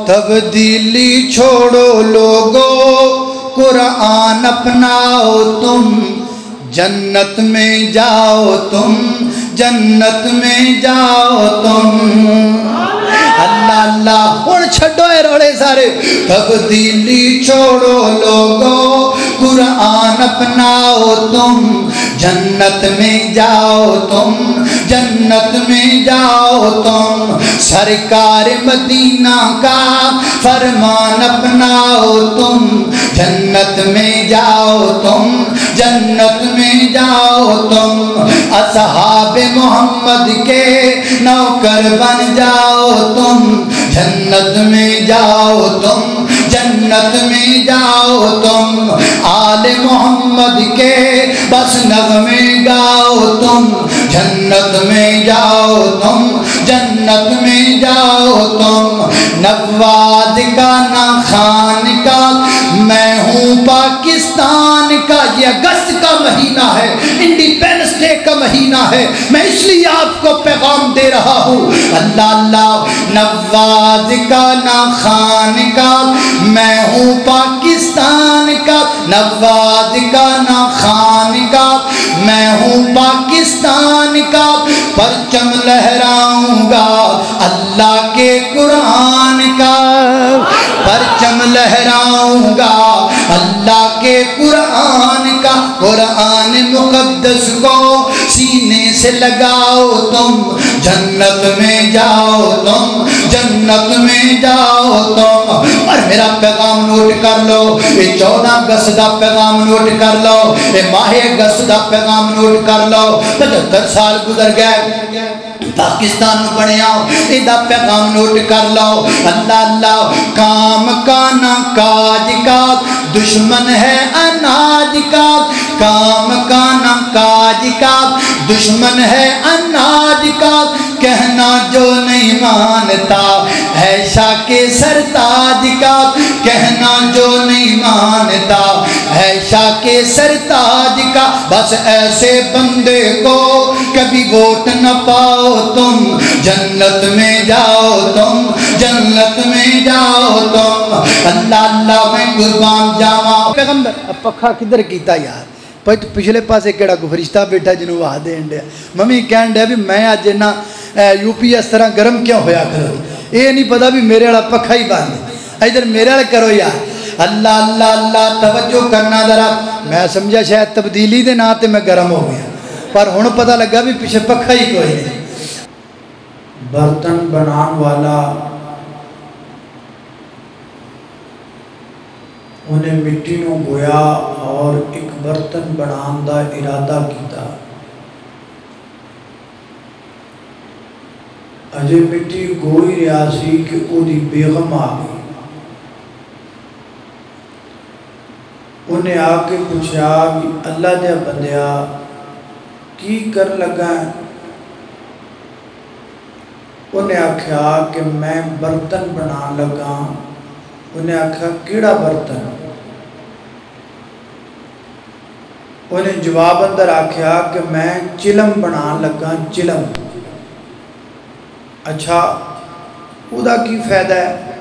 تبدیلی چھوڑو لوگو قرآن اپناؤ تم جنت میں جاؤ تم جنت میں جاؤ تم اللہ اللہ اور چھڑو اے روڑے سارے تبدیلی چھوڑو لوگو قرآن اپناؤ تم جنت میں جاؤ تم جنت میں جاؤ تم سرکار مدینہ کا فرمان اپناؤ تم جنت میں جاؤ تم جنت میں جاؤ تم اصحاب محمد کے نوکر بن جاؤ تم جنت میں جاؤ تم جنت میں جاؤ تم آل محمد کے بس نغمے گاؤ تم جنت میں جاؤ تم جنت میں جاؤ تم نواز کا نہ خان کا میں ہوں پاکستان کا یہ اگست کا مہینہ ہے انڈیپینڈنس ڈے کا مہینہ ہے میں اس لیے آپ کو پیغام دے رہا ہوں اللہ اللہ نواز کا نہ خان کا میں ہوں پاکستان کا نواز کا نہ خان کا میں ہوں پاکستان کا پرچم لہراؤں گا اللہ کے قرآن کا پرچم لہراؤں گا اللہ کے قرآن کا قرآن مقدس کو سینے سے لگاؤ تم جنت میں جاؤ تم جنت میں جاؤ تم اور میرا پیغام نوٹ کر لو یہ 14 اگست دا پیغام نوٹ کر لو یہ ماہ اگست دا پیغام نوٹ کر لو 75 سال گزر گئے پاکستان بنیا ایدہ پیغام نوٹ کر لو اللہ اللہ کام کا نہ کاج کا دشمن ہے اناج کا کام کا نہ کاج کا دشمن ہے اناج کا کہنا جو نہیں مانتا ہے شاہ کے سرتاج کا کہنا جو نہیں مانتا ہے شاہ کے سرتاج کا بس ایسے بندے کو کبھی ووٹ نہ پاؤ تم جنت میں جاؤ تم جنت میں جاؤ تم اللہ اللہ میں قربان جاواں پیغمبر اب پکھا کدھر کیتا یار پچھلے پاسے کیڑا کو فرشتہ بیٹھا جنہوں وہ دے انڈیا ممی کہن دے بھی میں آج جنہ یو پی اس طرح گرم کیوں ہویا کرو یہ نہیں پتا بھی میرے والا پکھا ہی باندھے ادھر میرے والا کرو یار اللہ اللہ اللہ توجہ کرنا ذرا میں سمجھا شاید تبدیلی دے نا تے میں گرم ہو گیا پر ہن پتہ لگا بھی پیچھے پکھا ہی کوئی نہیں برتن بنان والا انہیں مٹی نو گویا اور ایک برتن بنان دا ارادہ کیتا اجے مٹی گوئی ریاسی کہ او دی بیغم آگئی انہیں آکے پوچھا کہ اللہ دے بندیا کی کر لگا ہے انہیں آکھا کہ میں برتن بنا لگا انہیں آکھا کیڑا برتن انہیں جواب اندر آکھا کہ میں چلم بنا لگا چلم اچھا ادا کی فائدہ ہے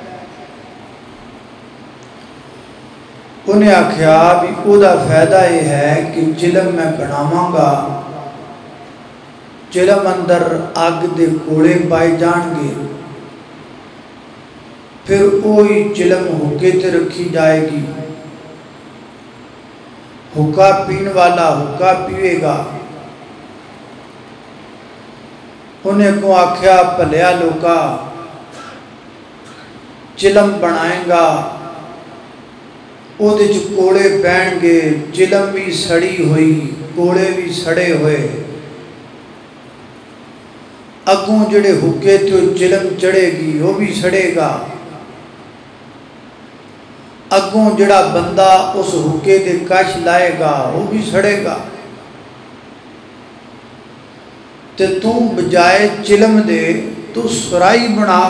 انہیں آکھا بھی ادا فائدہ یہ ہے کہ چلم میں بناواں گا چلم اندر آگ دے کوڑے پائے جان گے پھر وہی چلم حکے تے رکھی جائے گی حکا پین والا حکا پیوے گا انہیں کو آکھیا پلیا لوکا چلم بنائیں گا او دے جو کوڑے پہن گے چلم بھی سڑی ہوئی کوڑے بھی سڑے ہوئے اگوں جڑے حکے تو چلم چڑھے گی وہ بھی سڑے گا اگوں جڑا بندہ اس حکے دے کش لائے گا وہ بھی سڑے گا تے تو بجائے چلم دے تو سرائی بنا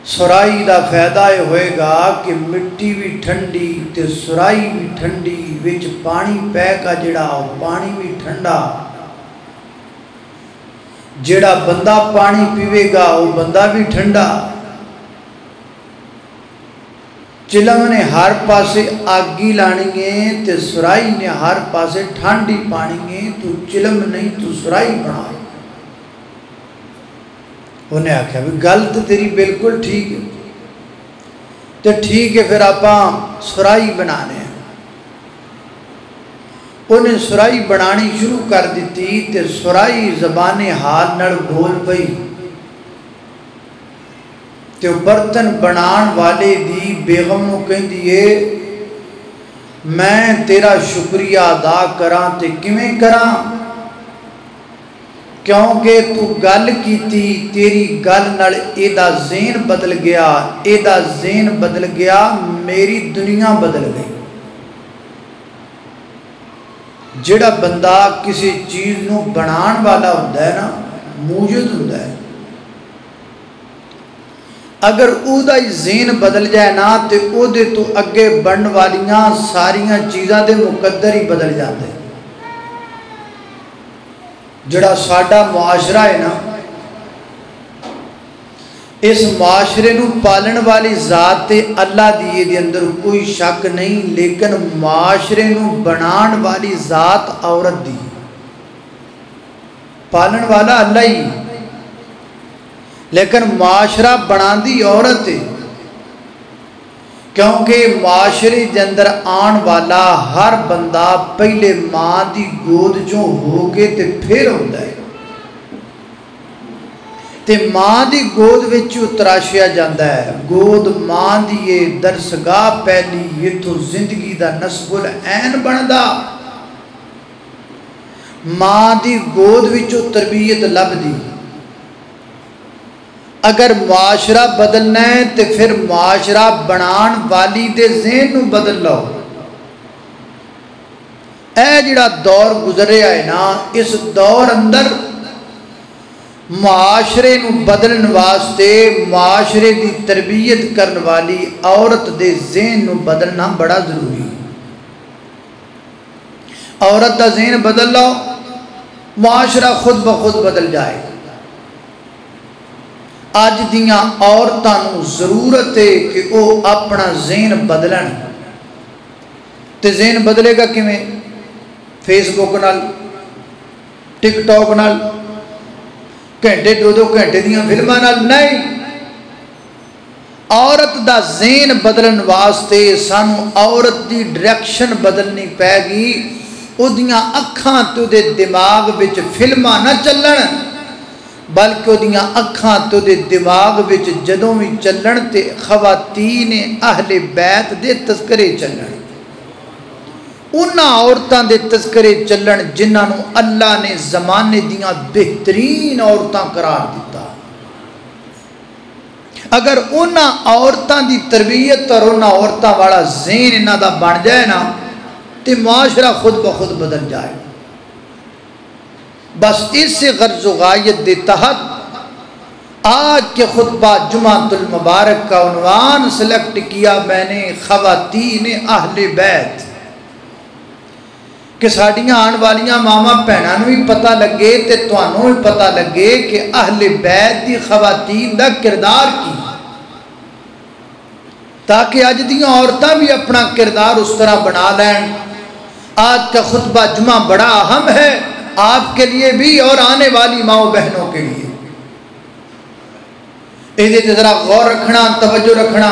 سرائی دا فائدہ ہوئے گا کہ مٹی بھی ٹھنڈی تے سرائی بھی ٹھنڈی وچ پانی پے کا جڑا پانی بھی ٹھنڈا جڑا بندہ پانی پیوے گا وہ بندہ بھی ٹھنڈا. چلم نے ہر پاسے آگی لانی ہے تے سرائی نے ہر پاسے ٹھنڈی پانی ہے. تو چلم نہیں تو سرائی بنا. انہیں آکھا بھی گل تو تیری بالکل ٹھیک ہے. تو ٹھیک ہے پھر آپ سرائی بنانے ہیں. انہیں سرائی بنانی شروع کر دیتی تے سرائی زبان حال نڑ بول پئی. تے برتن بنان والے دی بیگم نو کہیں دیئے میں تیرا شکریہ ادا کراں تے کیویں کراں کیونکہ تو گل کیتی تیری گل نال ایدا ذہن بدل گیا ایدا ذہن بدل گیا میری دنیا بدل گئی. جڑا بندہ کسی چیز نو بنان والا ہوتا ہے نا موجود ہوتا ہے اگر او دا ذہن بدل جائے نا تے او دے تو اگے بڑھن والیاں ساریاں چیزاں دے مقدر ہی بدل جاتے ہیں. جڑا ساڈا معاشرہ ہے نا اس معاشرے نو پالن والی ذات تے اللہ دی دے اندر کوئی شک نہیں لیکن معاشرے نو بنان والی ذات عورت دی. پالن والا اللہ ہی لیکن معاشرہ بنان دی عورت ہے کیونکہ معاشرے دے اندر آن والا ہر بندہ پہلے ماں دی گود جو ہو کے تے پھر ہوتا ہے تے ماں دی گود وچوں تراشیا جاندہ ہے. گود ماں دی یہ درسگاہ پہلی یہ تو زندگی دا نصب العین بندا. ماں دی گود وچوں تربیت لب دی. اگر معاشرہ بدلنا ہے تو پھر معاشرہ بنان والی دے ذہن نو بدل لو. اے جڑا دور گزریا ہے نا اس دور اندر معاشرے نو بدلن واسطے معاشرے دی تربیت کرن والی عورت دے ذہن نو بدلنا بڑا ضروری ہے. عورت دا ذہن بدل لو معاشرہ خود بخود بدل جائے گا. آج دیاں عورتاں نو ضرورت ہے کہ وہ اپنا ذہن بدلن. تے ذہن بدلے گا کیویں؟ فیس بک نال ٹک ٹاک نال گھنٹے دو گھنٹے دیاں فلماں نال نہیں. عورت دا ذہن بدلن واسطے سانو عورت دی ڈائریکشن بدلنی پے گی. او دیاں اکھاں تو دے دماغ وچ فلماں نہ چلن بلکہ دیاں اکھاں تو دے دماغ وچ جدوں بھی چلن تے خواتین اہل بیت دے تذکرے چلن. انہاں عورتاں دے تذکرے چلن جنہاں نو اللہ نے زمانے دیاں بہترین عورتاں قرار دیتا. اگر انہاں عورتاں دی تربیت اور انہاں عورتاں والا ذہن انہاں دا بن جائے نا تے معاشرہ خود بخود بدل جائے. بس اس غرض و غایت دے تحت آج کے خطبہ جمعۃ المبارک کا عنوان سلیکٹ کیا میں نے خواتین اہل بیت کہ ساڑیاں آن والیاں ماما پہناں بھی پتہ لگے تے توانوں بھی پتہ لگے کہ اہل بیت دی خواتین دا کردار کی تاکہ آج دیاں عورتاں بھی اپنا کردار اس طرح بنا لین. آج کا خطبہ جمعہ بڑا اہم ہے آپ کے لیے بھی اور آنے والی ماؤں بہنوں کے لیے. یہ ذرا غور رکھنا توجہ رکھنا.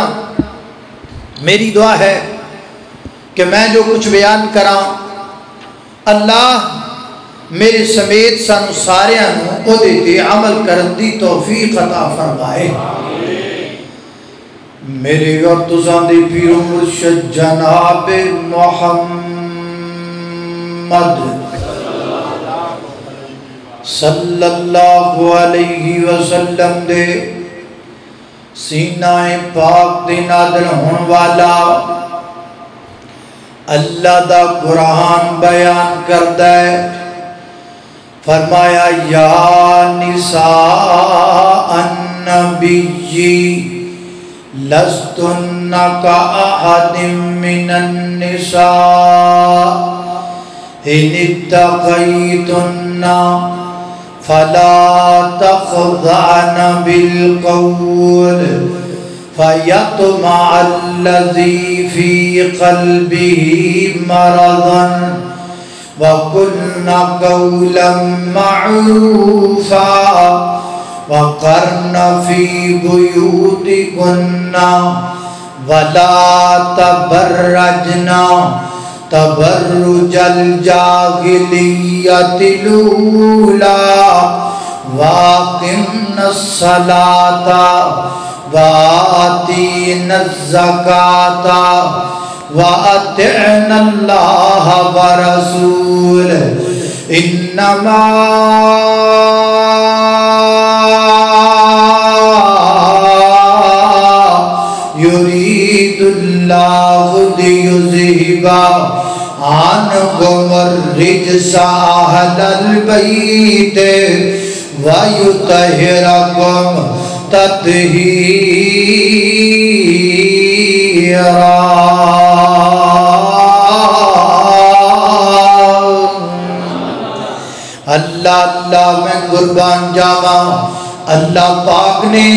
میری دعا ہے کہ میں جو کچھ بیان کراں اللہ میرے سمیت سانو ساریاں نو او دے تے عمل کرن دی توفیق عطا فرمائے. میرے اور تساں دے پیر و مرشد جناب محمد صلی اللہ علیہ وسلم دے سینہ پاک دے نازل ہون والا اللہ دا قرآن بیان کردہ ہے. فرمایا یا نساء النبی لستن کأحد من النساء ان اتقیتن فلا تخضعن بالقول فيطمع الذي في قلبه مرض وقلن قولا معروفا وقرن في بيوتكن ولا تبرجن تبرج الجاهلية الأولى وأقمن الصلاة وآتين الزكاة وأطعن الله ورسوله إنما يريد الله ليذهب عنكم الرجس أهل البيت ويطهركم تطهيرا اللہ اللہ میں قربان جاواں اللہ پاک نے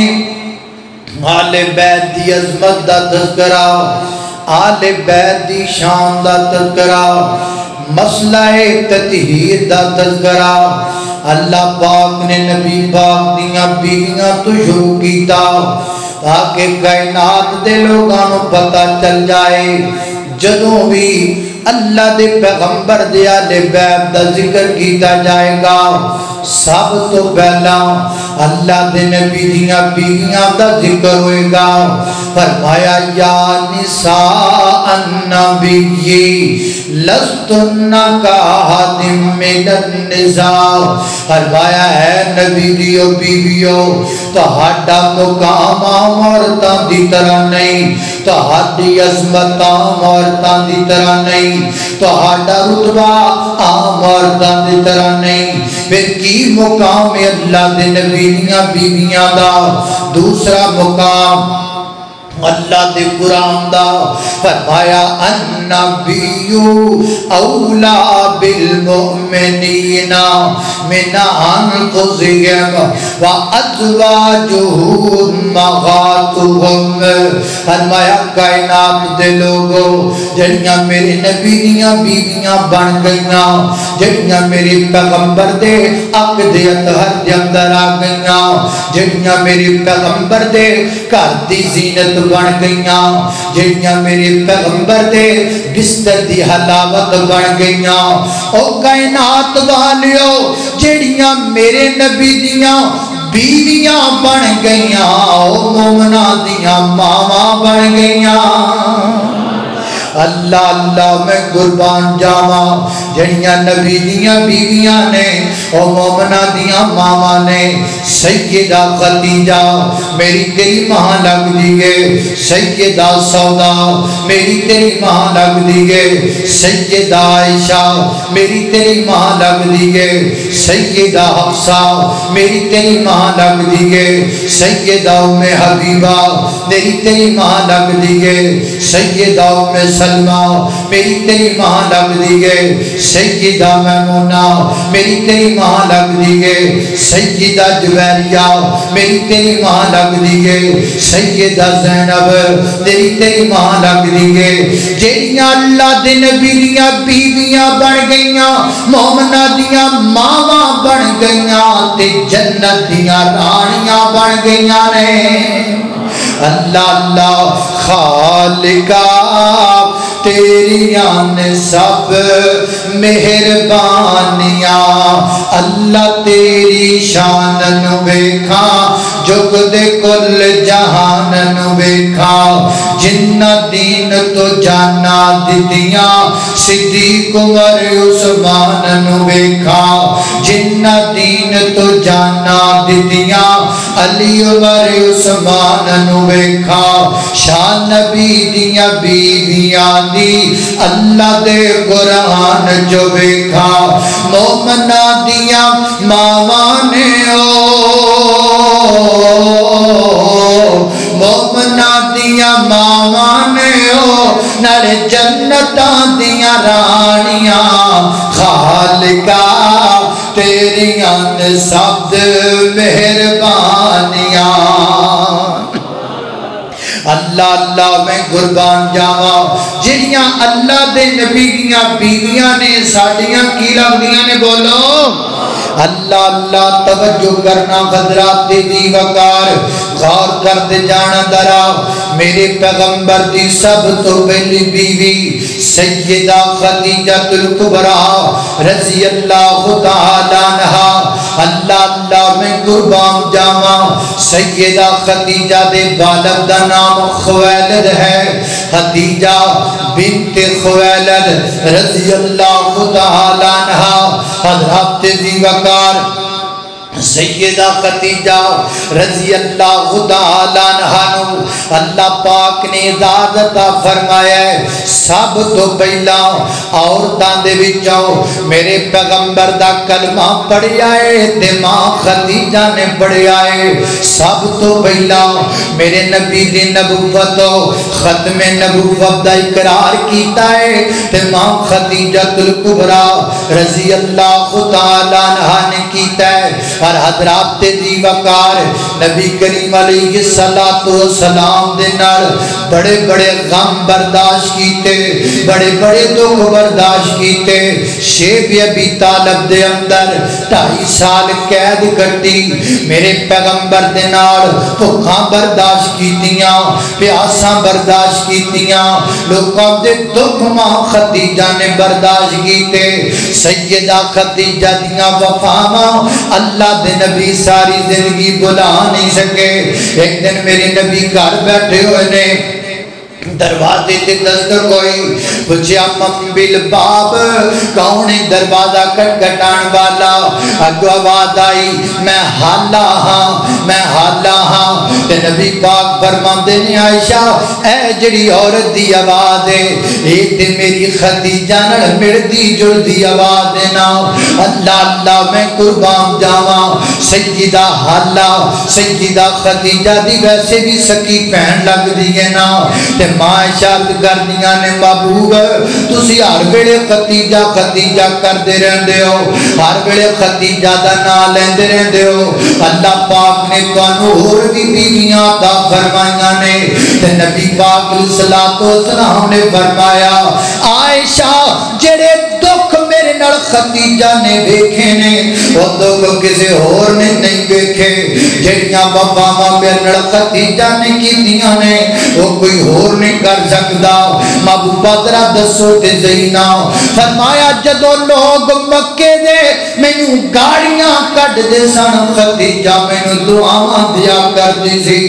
آل بیت دی عظمت دا تذکرہ آل بیت دی شان دا تذکرہ مسئلہ تطہیر دا تذکرہ اللہ پاک نے نبی پاک دیاں بیویاں تو شروع کیتا تاکہ کائنات دے لوگاں نو پتہ چل جائے جدوں بھی اللہ دے پیغمبر دے آل بیت دا ذکر کیتا جائے گا سب تو پہلا اللہ دے نبی دیاں بیویاں دا ذکر ہوئے گا فرمایا یا نساء النبی لستن کاحد من النساء فرمایا ہے نبی دیو بیویو تہاڈا مقام عورتاں دی طرح نہیں تہاڈی عظمت عورتاں دی طرح نہیں تہاڈا رتبہ عام عورتاں دی طرح نہیں پھر کی مقام اللہ دے نبی دیاں بیویاں دا دوسرا مقام اللہ دے قرآن دا فرمایا النبی اولا بالمؤمنین من انفسہم وازواجہ امہاتہم فرمایا کائنات دے لوگوں جڑیاں میرے نبی دیاں بیویاں بن گئیاں جڑیاں میرے پیغمبر دے حق دے اطہر دے اندر آ گئیاں جڑیاں میرے پیغمبر دے گھر دی زینت بن گئیاں جڑیاں میرے پیغمبر دے بستر دی حلاوت بن گئیاں او کائنات والیو جڑیاں میرے نبی دیاں بیویاں بن گئیاں او مومناں دیاں ماواں بن گئیاں اللہ اللہ میں قربان جاواں جڑیاں نبی دیاں بیویاں نے او مومنہ دیاں ماما نے سیدہ خدیجہ میری تیری ماں لگ دیئے سیدہ سودا میری تیری ماں لگ دیئے سیدہ عائشہ میری تیری ماں لگ دیئے سیدہ حفصہ میری تیری ماں لگ دیئے سیدہ ام حبیبہ میری تیری ماں لگ دیئے سیدہ ام سلمہ میری تیری ماں لگ دیئے سیدہ میمونہ میری تیری ماں لگ دیئے سیدہ جویریہ میری تیری ماں لگ دیئے سیدہ زینب میری تیری ماں لگ دیئے جیڑیاں اللہ دے نبی دیاں بیویاں بن گئیاں مومنہ دیاں ماواں بن گئیاں تے جنت دیاں رانیاں بن گئیاں نے اللہ اللہ خالقہ تیریاں نے سب مہربانیاں اللہ تیری شان نو ویکھا جگ دے کل جہان نو ویکھا جنہ دین تو جانا دتیاں صدیق عمر عثمان نو ویکھا جنہ دین تو جانا دتیاں علی عمر عثمان نو ویکھا شان نبی دیاں بیویاں دی اللہ دے قرآن جو ویکھا مومنہ دیاں ماواں نے مومنہ دیاں ماواں نے نالے جنتاں دیاں رانیاں خالقہ تیریاں سب مہربانیاں اللہ اللہ میں قربان جاواں جڑیاں اللہ دے نبی دیاں بیویاں نے ساڈیاں کی لگدیاں نے بولو اللہ اللہ توجہ کرنا حضرات دی وقار غور کر دے جانا درا میرے پیغمبر دی سب تو پہلی بیوی سیدہ خدیجہ الکبریٰ رضی اللہ تعالی عنہا اللہ اللہ میں قربان جاواں سیدہ خدیجہ دے والد دا نام خویلد ہے خدیجہ بنت خویلد رضی اللہ تعالی عنہا حضرات دی وقار سیدہ خدیجہ رضی اللہ تعالی عنہ اللہ پاک نے اجازت فرمایا ہے سب تو پہلا عورتاں دے وچوں میرے پیغمبر دا کلمہ پڑھیا ہے تے ماں خدیجہ نے پڑھیا ہے سب تو پہلا میرے نبی دی نبوت ختم نبوت دا اقرار کیتا ہے تے ماں خدیجہ الکبریٰ رضی اللہ تعالی عنہا نے کیتا ہے اور حضرات دی وقار نبی کریم علیہ السلام دے نال بڑے بڑے غم برداشت کیتے بڑے بڑے دکھ برداشت کیتے شیب ابی طالب دے اندر 2.5 سال قید کٹی میرے پیغمبر دے نال بھوکاں برداشت کیتیاں پیاساں برداشت کیتیاں لوکاں دے دکھ ماں خدیجہ نے برداشت کیتے سیدہ خدیجہ دیاں وفاواں اللہ دے نبی ساری زندگی بلا نہیں سکے ایک دن میرے نبی گھر بیٹھے ہوئے نے دروازے تے دستک ہوئی پوچھیا من بالباب کون دروازہ کھٹکھٹان والا اگو آواز آئی میں حالا ہاں تے نبی پاک فرماندے نے عائشہ اے جڑی عورت دی آواز ہے اے تے میری خدیجہ نال ملدی جلدی آواز ہے نا اللہ اللہ میں قربان جاواں سیدہ حالا سیدہ خدیجہ دی ویسے بھی سکی بہن لگ دی ہے نا تے ماں اشارت کردیاں نے محبوب تسی ہر ویلے خدیجہ خدیجہ کردے رہندے ہو ہر ویلے خدیجہ دا نام لیندے رہندے ہو اللہ پاک نے تانوں ہور بھی بیویاں عطا فرمائیاں نے تے نبی پاک علیہ الصلوۃ والسلام نے فرمایا عائشہ جڑے دکھ میرے نال خدیجہ نے دیکھے نے وہ دکھ کسے ہور نے نہیں دیکھے جڑیاں وفاواں میرے نال خدیجہ نے کیتیاں نے وہ کوئی ہور نہیں کر سکدا محبوبہ ذرا دسو تے زینا فرمایا جدو لوگ مکے دے مینوں گاڑیاں کڈ دے سن خدیجہ مینوں دعاواں دیا کردی سی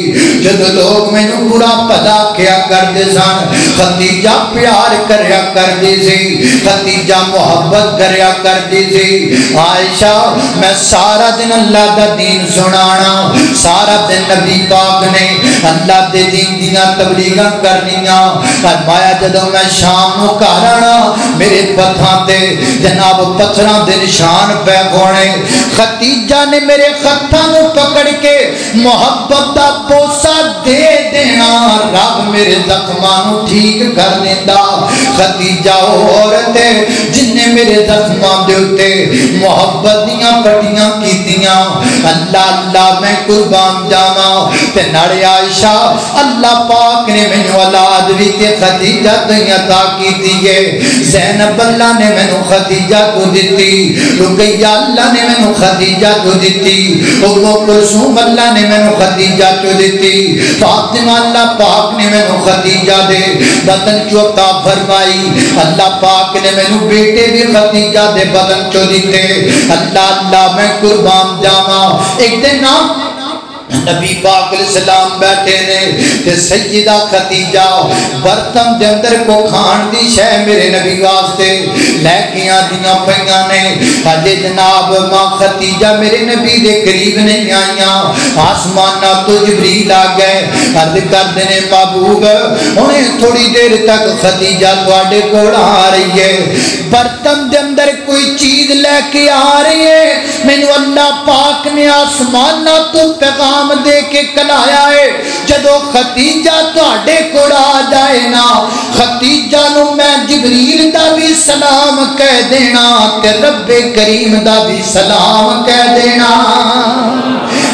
جدو لوگ مینوں برا بھلا کیا کردے سن خدیجہ پیار کریا کردی سی خدیجہ محبت کریا کردی سی عائشہ میں سارا دن اللہ دا دین سنانا سارا دن نبی پاک نے اللہ دے دین دیاں تبلیغاں کرنیاں فرمایا جدوں میں شام نو گھر آنا میرے پتھاں تے جناب پتھراں دے نشان پے ہونے خدیجہ نے میرے ہتھاں نو پکڑ کے محبت دا بوسا دے دینا رب میرے زخماں نو ٹھیک کر دیندا خدیجہ عورت جن نے میرے زخماں دے اوتے محبت دیاں پٹیاں کیتیاں اللہ اللہ میں قربان جاواں تے نڑے عائشہ اللہ پاک نے مینوں اولاد بھی تے خدیجہ تو عطا کیتی ہے زینب اللہ نے مینوں خدیجہ کو دتی رقیہ اللہ نے مینوں خدیجہ کو دتی ام کلثوم اللہ نے مینوں خدیجہ کو دتی فاطمہ اللہ پاک نے مینوں خدیجہ دے بدن چوں عطا فرمائی اللہ پاک نے مینوں بیٹے بھی خدیجہ دے بدن چوں دتے اللہ اللہ میں قربان جاواں ایک دن نبی پاک علیہ السلام بیٹھے نے تے سیدہ خدیجہ برتن دے اندر کو کھان دی شے میرے نبی واسطے لے کے آندیاں پئیاں نے ہجے جناب ماں خدیجہ میرے نبی دے قریب نہیں آئیاں آسمان تو جبریل آ گئے عرض کردے نے محبوب انہیں تھوڑی دیر تک خدیجہ تواڈے کول آ رہی ہے برتن دے اندر کوئی چیز لے کے آ رہی ہے مینوں اللہ پاک نے آسمان تو پیغام دے کے کلایا ہے جدو خدیجہ تواڈے کول آ جائے نا خدیجہ نو میں جبریل دا بھی سلام کہہ دینا تے رب کریم دا بھی سلام کہہ دینا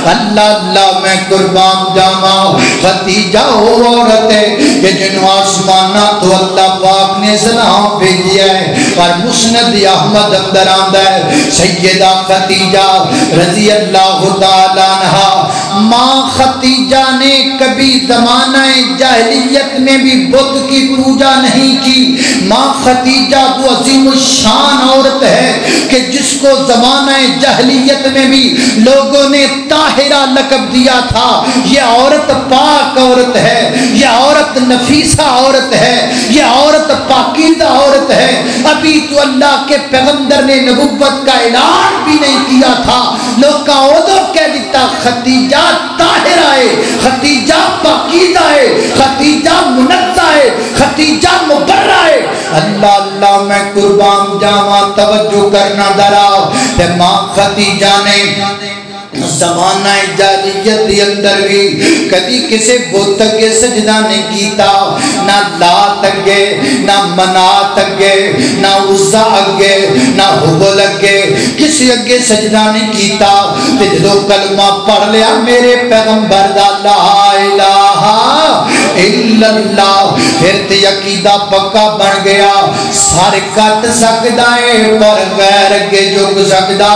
اللہ اللہ میں قربان جاواں ختیجہ وہ عورت ہے کہ جنہوں آسمانہ تو اللہ پاک نے سلام بھیجیا ہے اور مسند احمد اندر آندا ہے سیدہ ختیجہ رضی اللہ تعالیٰ عنہا ماں ختیجہ نے کبھی زمانہ جاہلیت میں بھی بت کی پوجا نہیں کی ماں ختیجہ وہ عظیم الشان عورت ہے کہ جس کو زمانہ جاہلیت میں بھی لوگوں نے طاہرہ لقب دیا تھا یہ عورت پاک عورت ہے یہ عورت نفیسہ عورت ہے یہ عورت پاکیزہ عورت ہے ابھی تو اللہ کے پیغمبر نے نبوت کا اعلان بھی نہیں کیا تھا لوگ کا عہدہ کہہ دیتا ختیجہ طاہرہ ہے ختیجہ پاکیزہ ہے ختیجہ منزہ ہے ختیجہ مبرہ ہے اللہ اللہ میں قربان جاواں توجہ کرنا ذرا کہ ماں ختیجہ نے زمانہ جاہلیت کے اندر بھی کدی کسی بت اگے سجدہ نہیں کیتا نہ لات اگے نہ منات اگے نہ عزا اگے نہ حبل اگے کسی اگے سجدہ نہیں کیتا تے جدوں کلمہ پڑھ لیا میرے پیغمبر دا لا الہ الا اللہ پھر تے عقیدہ پکا بن گیا سر کٹ سکدا ہے پر غیر اگے جھک سکدا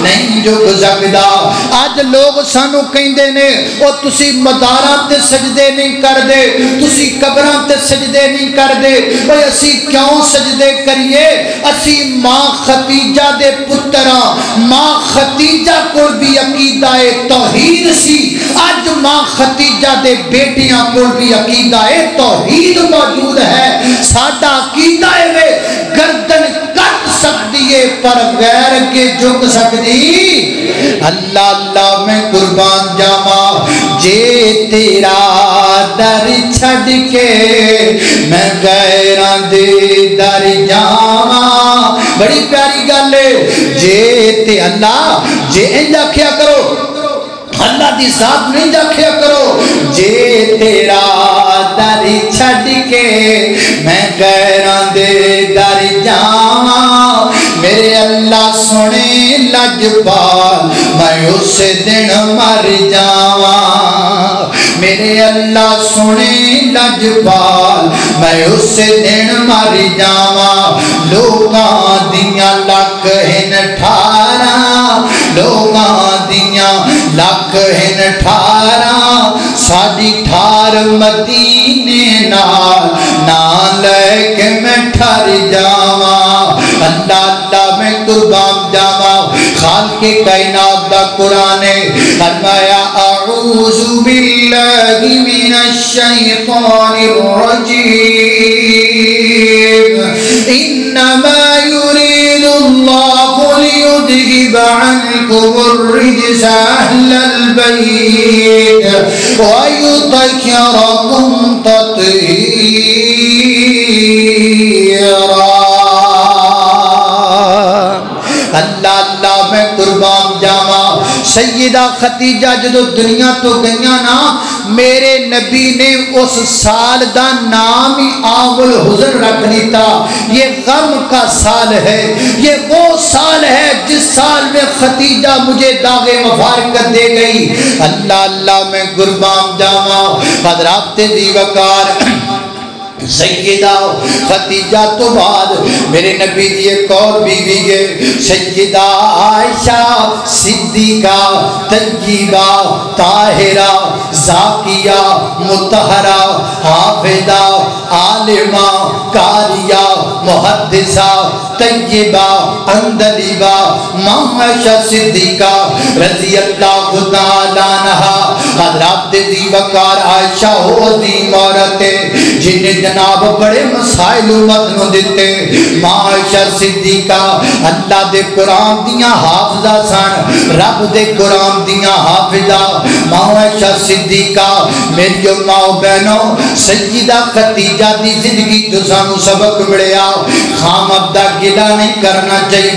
نہیں جھک سکدا آج لوگ سانو کہندے نے او تسی مداراں تے سجدے نہیں کردے تسی قبراں تے سجدے نہیں کردے او اسی کیوں سجدے کریے اسی ماں ختیجہ دے پتراں ماں ختیجہ کو بھی عقیدہ توحید سی آج ماں ختیجہ دے بیٹیاں کو بھی عقیدہ توحید موجود ہے ساڈا عقیدہ ہے گردن کٹ سکتی ہے پر غیر کے جھک سکتی اللہ اللہ میں قربان جاواں جے تیرا در چھڈ کے میں غیراں دے در جاواں بڑی پیاری گل ہے جے تے اللہ جے انج آکھیا کرو اللہ دی ذات نہیں آکھیا کرو جے تیرا در چھڈ کے میں غیراں دے در جاواں میرے اللہ سنے لجپال میں اس دن مر جاواں میرے اللہ سنے لجپال میں اس دن مر جاواں لوگاں دیاں لکھ ہن 18 لوگاں دیاں لکھ ہن 18 ساڈی ٹھار مدینے نال لے کے میں ٹھر جاواں اللہ اللہ میں قربان جاواں خالق کائنات دا قرآن فرمایا اعوذ باللہ من الشیطان الرجیم انما يريد الله ليذهب عنكم الرجس اهل البيت ويطهركم تطهيرا اللہ اللہ میں قربان جاواں سیدہ ختیجہ جدو دنیا تو گئیاں نا میرے نبی نے اس سال دا نام ہی عام الحزن رکھ دیتا یہ غم کا سال ہے یہ وہ سال ہے جس سال میں ختیجہ مجھے داغ مفارقت دے گئی اللہ اللہ میں قربان جاواں حضرات دی وقار سیدہ ختیجہ تو بعد میرے نبی دی ایک اور بیوی ہے سیدہ عائشہ صدیقہ طیبہ طاہرہ زاکیہ مطہرہ حافظہ عالمہ قاریہ محدثہ طیبہ اندلیبہ عائشہ صدیقہ رضی اللہ تعالیٰ عنہا حضرات دی وقار عائشہ ہو عظیم عورت ہے جنہیں جناب بڑے مسائل امت نو دیتے عائشہ صدیقہ اللہ دے قرآن دیاں حافظہ سن رب دے قرآن دیاں حافظہ عائشہ صدیقہ میری ماں بہنوں سیدہ ختیجہ دی زندگی تو سانو سبق ملیا خامد دا گلا نہیں کرنا چاہیے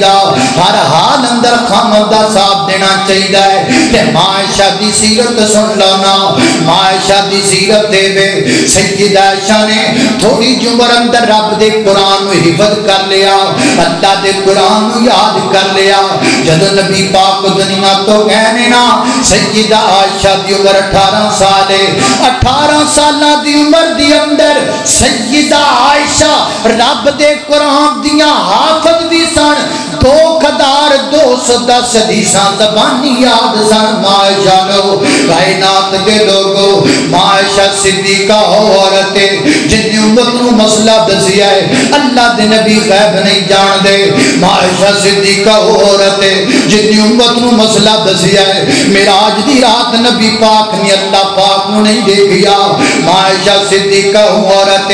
ہر حال اندر خامد دا ساتھ دینا چاہیے کہ عائشہ دی سیرت سن لانا عائشہ دی سیرت دے بے سیدہ عائشہ عائشہ نے تھوڑی جی عمر اندر رب دے قرآن حفظ کر لیا، اللہ دے قرآن یاد کر لیا۔ جب نبی پاک دنیا تو کہنے نا سیدہ عائشہ دی عمر 18 سال ہے، 18 سالہ دی عمر دی اندر سیدہ عائشہ رب دے قرآن دیاں حافظ بھی سن، 2210 حدیثاں زبانی یاد سن۔ عائشہ نو کائنات کے لوگوں عائشہ صدیقہ عورت جن نے امت نو مسئلہ دسیا ہے، اللہ دے نبی غیب نہیں جان دے۔ عائشہ صدیقہ عورت جن نے امت نو مسئلہ دسیا ہے، معراج دی رات نبی پاک نے اللہ پاک نو نہیں دیکھیا۔ عائشہ صدیقہ عورت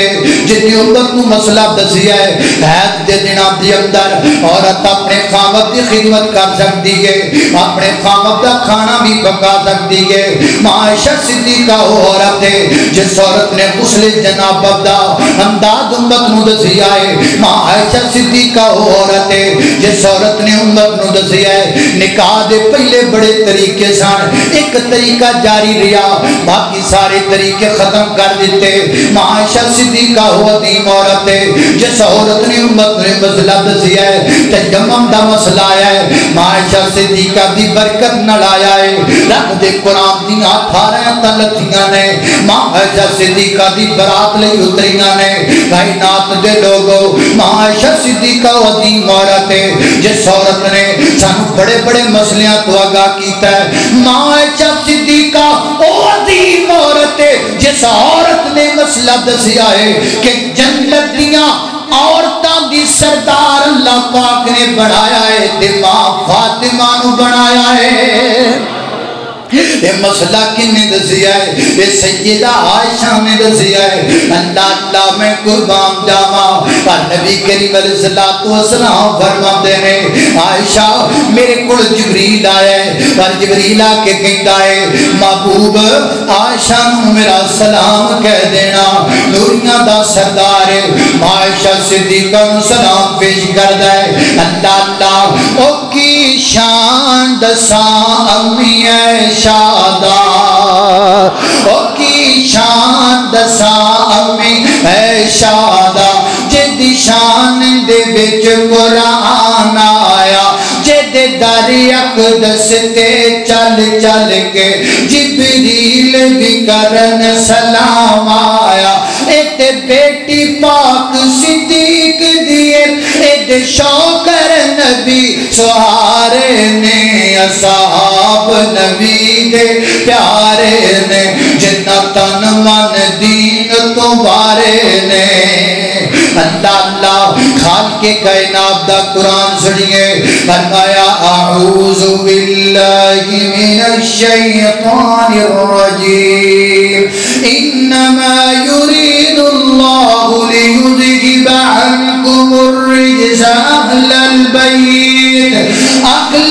جن نے امت نو مسئلہ دسیا ہے، حید دے دنوں دے اندر عورت اپنے خامد دی خدمت کر سکتی ہے، اپنے خامد دا کھانا بھی پکا سکتی ہے۔ عائشہ صدیقہ عورت جس عورت نے غسل جنابت دا انداز امت نو دسیا ہے، عائشہ صدیقہ عورت جس عورت نے امت نو دسیا ہے۔ نکاح دے پہلے بڑے طریقے سن، ایک طریقہ جاری رہا، باقی سارے طریقے ختم کر دیتے۔ عائشہ صدیقہ عظیم عورت جس عورت نے امت نے مسئلہ دسیا ہے، تیمم دا مسئلہ آیا ہے، عائشہ صدیقہ دی برکت نال آیا ہے۔ رب دے قرآن دیاں 18 تلتیاں نے عائشہ صدیقہ دی برات لئی اتریاں نے۔ کائنات دے لوگوں عائشہ صدیقہ عظیم عورت جس عورت نے سانو بڑے بڑے مسئلیاں تو آگاہ کیتا ہے، عائشہ صدیقہ عظیم عورت جس عورت نے مسئلہ دسیا ہے کہ جنت دیاں عورتاں دی سردار اللہ پاک نے بنایا ہے تے ماں فاطمہ نو بنایا ہے۔ یہ مسئلہ کنے دسیا ہے؟ یہ سیدہ عائشہ نے دسیا ہے۔ اللہ میں قربان جاواں، پر نبی کریم علیہ السلام فرماتے ہیں عائشہ میرے کول جبریل آیا ہے، پر جبریل آ کے کہتا ہے محبوب عائشہ نو میرا سلام کہہ دینا، نوریاں دا سردار ہے۔ عائشہ صدیقہ نو سلام پیش کردا ہے۔ اللہ او کی شان دساں امی شادا، او کی شان دساں امی اے شادا، جدی شان دے وچ قرآن آیا، جدے در اقدس تے چل چل کے جبریل بھی کرن سلام آیا۔ ایتے بیٹی پاک صدیق دیئے ایتے شوکر نبی سہارے نے، اصحاب نبی دے پیارے نے، جنہ تن من دین تو بارے نے۔ اللہ خالق کائنات دا قرآن سنیے، فرمایا اعوذ باللہ من الشیطان الرجیم، انما یرید اللہ لیذہب عنکم الرجس اہل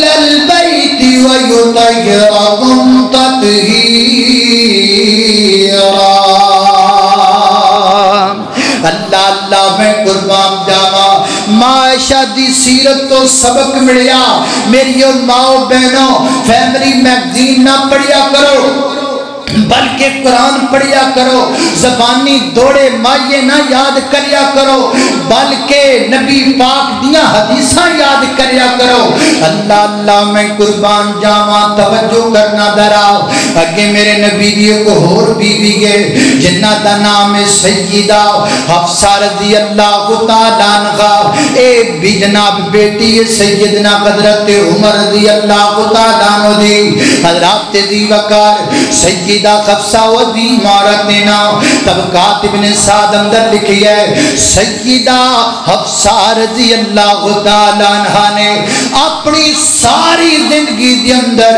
البیت ویطہرکم تطہیرا۔ اللہ میں قربان جاواں، عائشہ دی سیرت تو سبق ملیا۔ میری ماں بہنوں فیملی میگزین نہ پڑھیا کرو، بلکہ قرآن پڑھیا کرو، زبانی دوڑے مائے نہ یاد کریا کرو، بلکہ نبی پاک دیاں حدیثاں یاد کریا کرو۔ اللہ میں قربان جاواں، توجہ کرنا درا اگے میرے نبی دی کو اور بیوی گئے جنہ دا نام ہے سیدہ حفصہ رضی اللہ تعالیٰ عنہ، اے بھی جناب بیٹی سیدنا حضرت عمر رضی اللہ تعالیٰ عنہ دی، حضرات دی وقار سیدہ حفصہ عظیم عورت نے نام طبقات ابن سعد اندر لکھی ہے۔ سیدہ حفصہ رضی اللہ تعالیٰ عنہ نے اپنی ساری زندگی دے اندر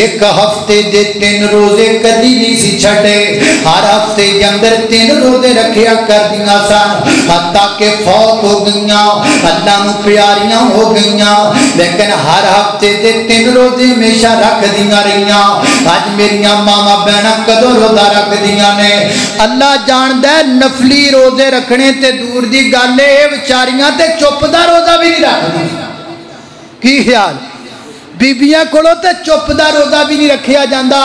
ایک ہفتے دے 3 روزے کدی نہیں سی چھڑے، ہر ہفتے دے اندر 3 روزے رکھیا کر دیا سن، حتیٰ کہ فوت ہو گئیاں، اللہ نو پیاریاں ہو گئیاں، لیکن ہر ہفتے دے 3 روزے ہمیشہ رکھ دیا رہیاں۔ آج میریاں ماما بہن کدو روزہ رکھ دیا نے؟ اللہ جاندہ ہے نفلی روزے رکھنے تے دور دی گالے وچاریاں تے چپ دا روزہ بھی نہیں رکھ دی۔ کی خیال بیبیاں کولو تے چپ دا روزہ بھی نہیں رکھیا جاندہ۔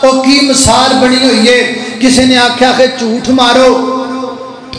او کی مثال بنی ہوئی ہے، کسی نے آکھیا کہ جھوٹ مارو،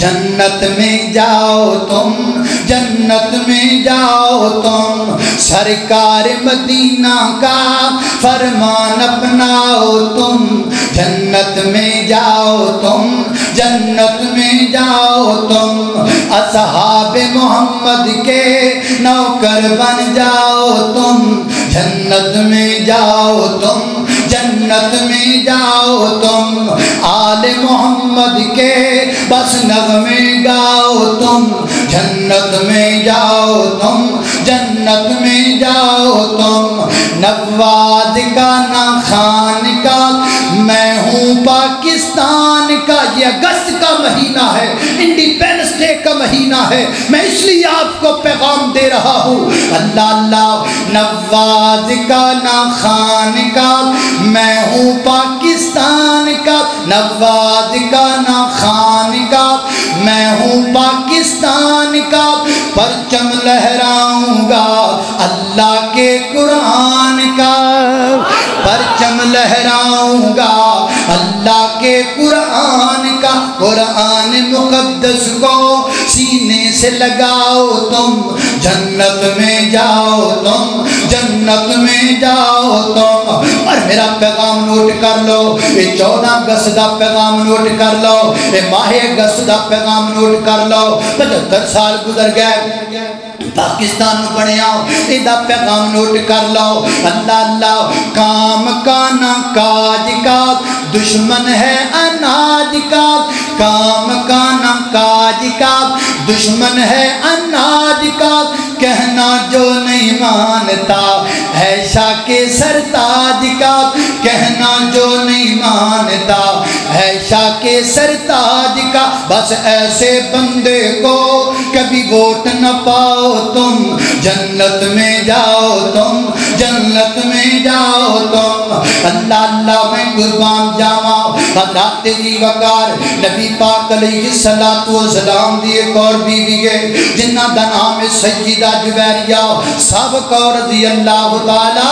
جنت میں جاؤ تم، جنت میں جاؤ تم، سرکار مدینہ کا فرمان اپناؤ تم، جنت میں جاؤ تم، جنت میں جاؤ تم، اصحاب محمد کے نوکر بن جاؤ تم، جنت میں جاؤ تم، جنت میں جاؤ تم، آل محمد کے بس نغمے گاؤ تم، جنت میں جاؤ تم، جنت میں جاؤ تم، نواد کا نہ خان کا، میں ہوں پاکستان کا، یہ اگست کا مہینہ ہے، انڈیپینڈنس ڈے کا مہینہ ہے، میں اس لیے آپ کو پیغام دے رہا ہوں، اللہ اللہ، نواد کا نہ خان کا، میں ہوں پاکستان کا، نواد کا نہ خان کا، میں ہوں پاکستان کا، پرچم لہراؤں گا اللہ کے قرآن کا، پرچم لہراؤں گا اللہ کے قرآن کا، قرآن مقدس کو سینے سے لگاؤ تم، جنت میں جاؤ تم، جنت میں جاؤ تم۔ اور میرا پیغام نوٹ کر لو، یہ 14 اگست دا پیغام نوٹ کر لو، یہ ماہ اگست دا پیغام نوٹ کر لو، 75 سال گزر گئے پاکستان بنیا، ایدہ پیغام نوٹ کر لو، اللہ اللہ، کام کا نہ کاج کا، دشمن ہے اناج کا، کام کا نہ کاج کا، دشمن ہے اناج کا، کہنا جو نہیں مانتا ہے شاہ کے سرتاج کا، کہنا جو نہیں مانتا ہے شاہ کے سرتاج کا، بس ایسے بندے کو کبھی ووٹ نہ پاؤ تم، جنت میں جاؤ تم، جنت میں جاؤ تم۔ اللہ اللہ، میں قربان جاواں حضرت جی وقار نبی پاک علیہ السلام دی ایک اور بیوی ہے جنہ دا نام سیدہ جویریہ سابقہ رضی اللہ تعالی،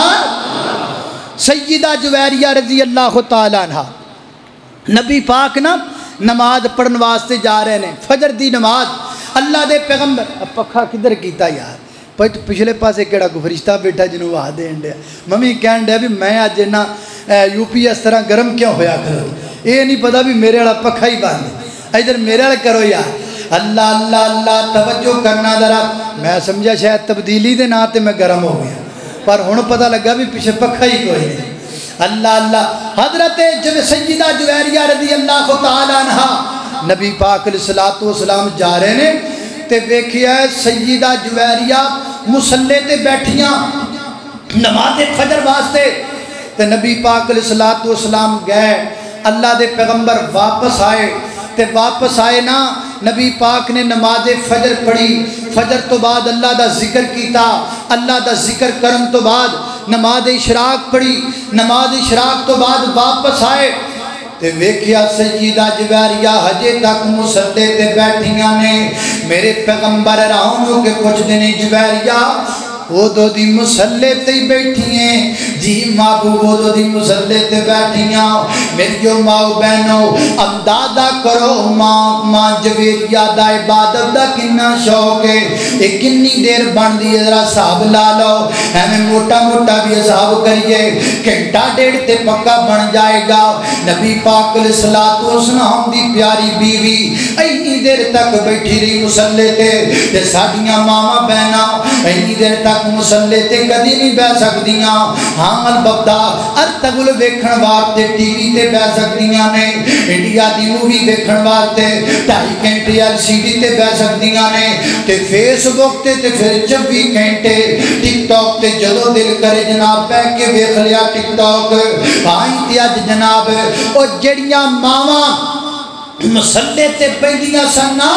سیدہ جویریہ رضی اللہ تعالی عنہ، نبی پاک نا نماز پڑھن واسطے جا رہے ہیں، فجر دی نماز، اللہ دے پیغمبر، اب پکھا کدھر کیتا یار، پچھلے پاسے کیڑا کو فرشتہ بیٹھا جنہوں وہ دین دیا، ممی کہن دیا بھی میں آج جنہ یو پی اس طرح گرم کیوں ہویا کرو، یہ نہیں پتا بھی میرے والا پکھا ہی باندھ، ادھر میرے والا کرو یار، اللہ اللہ اللہ، توجہ کرنا ذرا، میں سمجھا شاید تبدیلی دے ناتے میں گرم ہو گیا، پر ہن پتہ لگا بھی پیچھے پکھا ہی کوئی نہیں، اللہ اللہ۔ حضرت سیدہ جویریہ رضی اللہ تعالی عنہ نبی پاک علیہ السلام جا رہے نے تے ویکھیا ہے سیدہ جویریہ مصلی تے بیٹھیاں نماز فجر واسطے، تے نبی پاک علیہ السلام گئے، اللہ دے پیغمبر واپس آئے، تے واپس آئے نا نبی پاک نے نماز فجر پڑھی، فجر تو بعد اللہ دا ذکر کیتا، اللہ دا ذکر کرن تو بعد نماز اشراق پڑھی، نماز اشراق تو بعد واپس آئے تے ویکھیا سیدہ جویریہ ہجے تک مصلی تے بیٹھیاں نے، میرے پیغمبر راہوں کے کچھ دنی جویریہ وہ دو دی مصلی تے بیٹھی ہیں، جی محبوب وہ دو دی مصلی تے بیٹھیاں، میری ماں بہنوں اندازہ کرو ماں جویریہ دا عبادت دا کنا شوق ہے، ایک کنی دیر بن دی ذرا صاحب لا لو، ہمیں موٹا موٹا بھی صاحب کریے، گھنٹہ ڈیڑھ تے پکا بن جائے گا، نبی پاک علیہ السلام دی پیاری بیوی اینی دیر تک بیٹھی رہی مصلی تے ساڑیاں ماما بہنا اینی دیر تک مصلی تے کدی نہیں بہ سکدیاں، ہاں البتہ ارتگل ویکھن واسطے ٹی وی تے بہ سکدیاں نے، انڈیا دی مووی ویکھن واسطے 2.5 گھنٹے LCD تے بہ سکدیاں نے، تے فیس بک تے پھر 24 گھنٹے ٹک ٹاک تے جدو دل کرے جناب بہ کے ویکھ لیا ٹک ٹاک، آئی تے اج جناب او جڑیاں ماواں مصلی تے بیٹھیاں سن نا